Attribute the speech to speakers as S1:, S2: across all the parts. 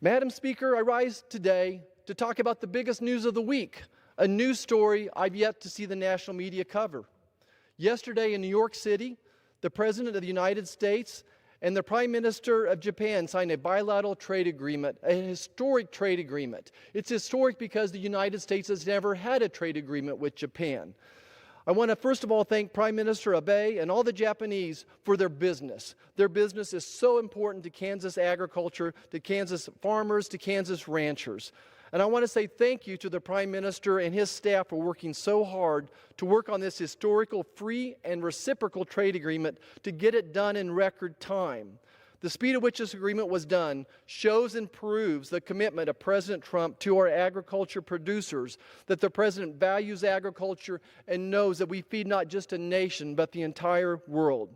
S1: Madam Speaker, I rise today to talk about the biggest news of the week, a news story I've yet to see the national media cover. Yesterday in New York City, the President of the United States and the Prime Minister of Japan signed a bilateral trade agreement, a historic trade agreement. It's historic because the United States has never had a trade agreement with Japan. I want to first of all thank Prime Minister Abe and all the Japanese for their business. Their business is so important to Kansas agriculture, to Kansas farmers, to Kansas ranchers. And I want to say thank you to the Prime Minister and his staff for working so hard to work on this historical free and reciprocal trade agreement to get it done in record time. The speed at which this agreement was done shows and proves the commitment of President Trump to our agriculture producers, that the President values agriculture and knows that we feed not just a nation, but the entire world.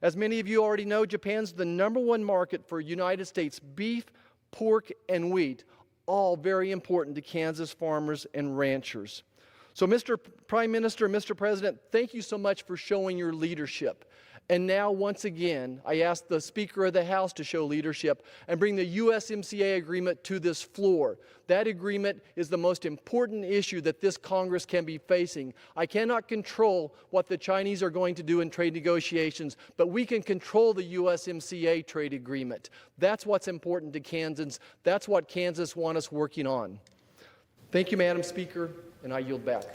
S1: As many of you already know, Japan's the #1 market for United States beef, pork, and wheat, all very important to Kansas farmers and ranchers. So Mr. Prime Minister, Mr. President, thank you so much for showing your leadership. And now, once again, I ask the Speaker of the House to show leadership and bring the USMCA agreement to this floor. That agreement is the most important issue that this Congress can be facing. I cannot control what the Chinese are going to do in trade negotiations, but we can control the USMCA trade agreement. That's what's important to Kansans. That's what Kansas wants us working on. Thank you, Madam Speaker, and I yield back.